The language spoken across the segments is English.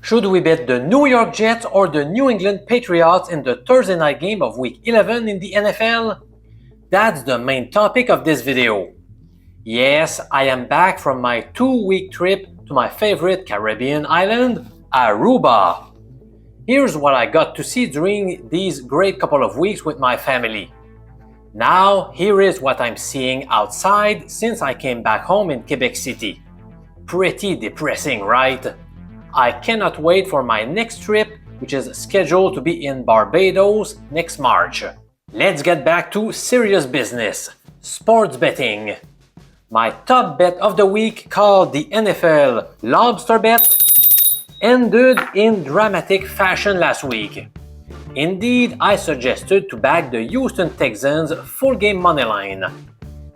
Should we bet the New York Jets or the New England Patriots in the Thursday night game of Week 11 in the NFL? That's the main topic of this video. Yes, I am back from my 2-week trip to my favorite Caribbean island, Aruba. Here's what I got to see during these great couple of weeks with my family. Now, here is what I'm seeing outside since I came back home in Quebec City. Pretty depressing, right? I cannot wait for my next trip, which is scheduled to be in Barbados next March. Let's get back to serious business, sports betting. My top bet of the week, called the NFL LOBSTER bet, ended in dramatic fashion last week. Indeed, I suggested to back the Houston Texans full game money line.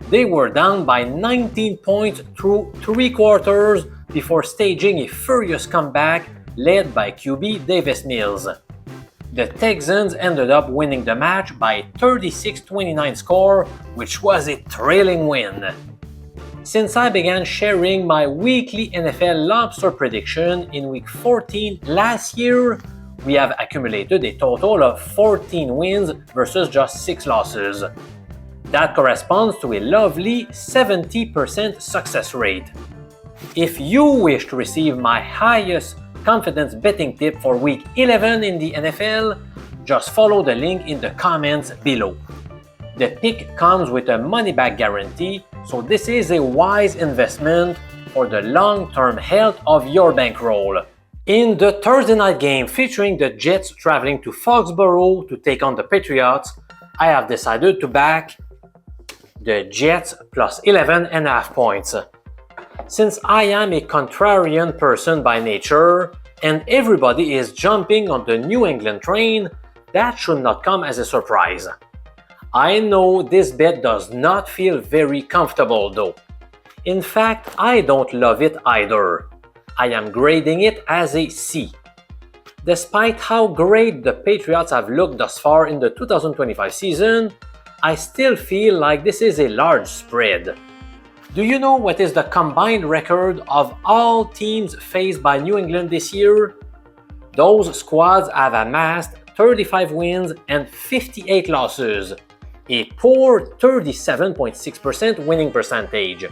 They were down by 19 points through 3 quarters before staging a furious comeback led by QB Davis Mills. The Texans ended up winning the match by a 36-29 score, which was a thrilling win. Since I began sharing my weekly NFL LOBSTER prediction in week 14 last year, we have accumulated a total of 14 wins versus just 6 losses. That corresponds to a lovely 70% success rate. If you wish to receive my highest confidence betting tip for week 11 in the NFL, just follow the link in the comments below. The pick comes with a money-back guarantee, so this is a wise investment for the long-term health of your bankroll. In the Thursday night game featuring the Jets traveling to Foxborough to take on the Patriots, I have decided to back the Jets plus 11.5 points. Since I am a contrarian person by nature, and everybody is jumping on the New England train, that should not come as a surprise. I know this bet does not feel very comfortable though. In fact, I don't love it either. I am grading it as a C. Despite how great the Patriots have looked thus far in the 2025 season, I still feel like this is a large spread. Do you know what is the combined record of all teams faced by New England this year? Those squads have amassed 35 wins and 58 losses, a poor 37.6% winning percentage.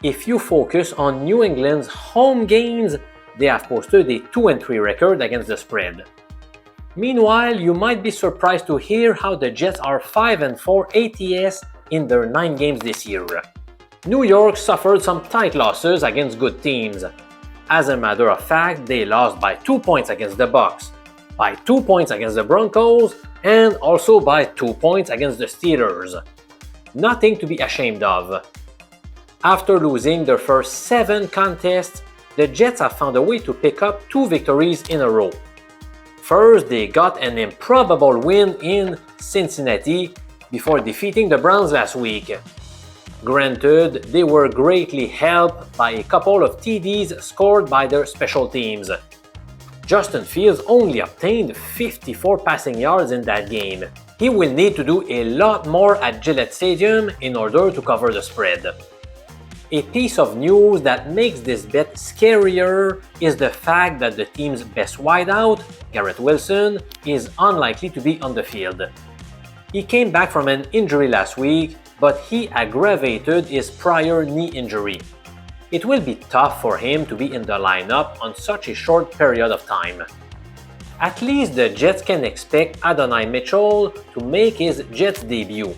If you focus on New England's home games, they have posted a 2-3 record against the spread. Meanwhile, you might be surprised to hear how the Jets are 5-4 ATS in their 9 games this year. New York suffered some tight losses against good teams. As a matter of fact, they lost by 2 points against the Bucs, by 2 points against the Broncos, and also by 2 points against the Steelers. Nothing to be ashamed of. After losing their first 7 contests, the Jets have found a way to pick up 2 victories in a row. First, they got an improbable win in Cincinnati before defeating the Browns last week. Granted, they were greatly helped by a couple of TDs scored by their special teams. Justin Fields only obtained 54 passing yards in that game. He will need to do a lot more at Gillette Stadium in order to cover the spread. A piece of news that makes this bet scarier is the fact that the team's best wideout, Garrett Wilson, is unlikely to be on the field. He came back from an injury last week, but he aggravated his prior knee injury. It will be tough for him to be in the lineup on such a short period of time. At least the Jets can expect Adonai Mitchell to make his Jets debut.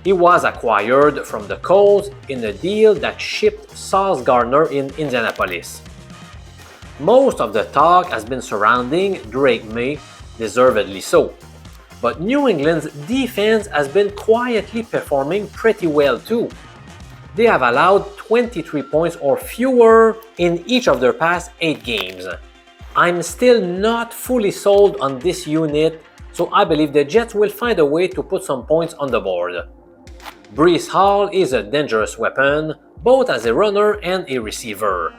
He was acquired from the Colts in a deal that shipped Sauce Gardner in Indianapolis. Most of the talk has been surrounding Drake May, deservedly so. But New England's defense has been quietly performing pretty well too. They have allowed 23 points or fewer in each of their past 8 games. I'm still not fully sold on this unit, so I believe the Jets will find a way to put some points on the board. Breece Hall is a dangerous weapon, both as a runner and a receiver.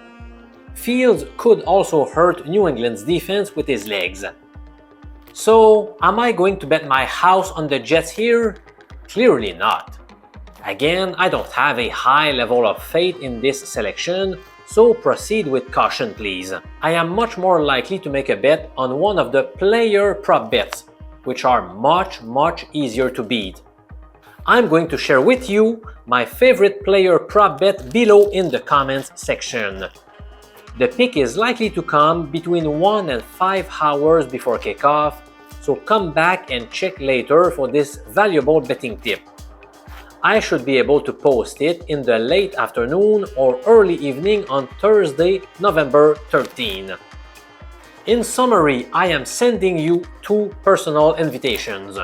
Fields could also hurt New England's defense with his legs. So, am I going to bet my house on the Jets here? Clearly not. Again, I don't have a high level of faith in this selection, so proceed with caution please. I am much more likely to make a bet on one of the player prop bets, which are much easier to beat. I'm going to share with you my favorite player prop bet below in the comments section. The pick is likely to come between 1 and 5 hours before kickoff, so come back and check later for this valuable betting tip. I should be able to post it in the late afternoon or early evening on Thursday, November 13. In summary, I am sending you 2 personal invitations.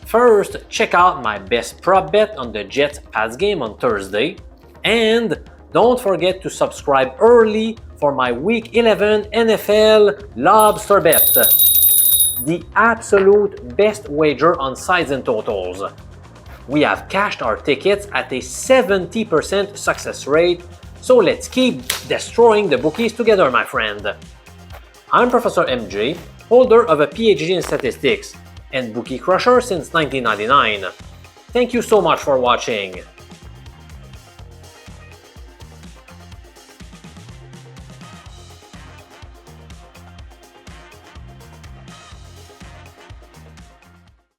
First, check out my best prop bet on the Jets-Pats game on Thursday, and don't forget to subscribe early for my Week 11 NFL LOBSTER bet, the absolute best wager on sides and totals. We have cashed our tickets at a 70% success rate, so let's keep destroying the bookies together, my friend. I'm Professor MJ, holder of a PhD in statistics and bookie crusher since 1999. Thank you so much for watching.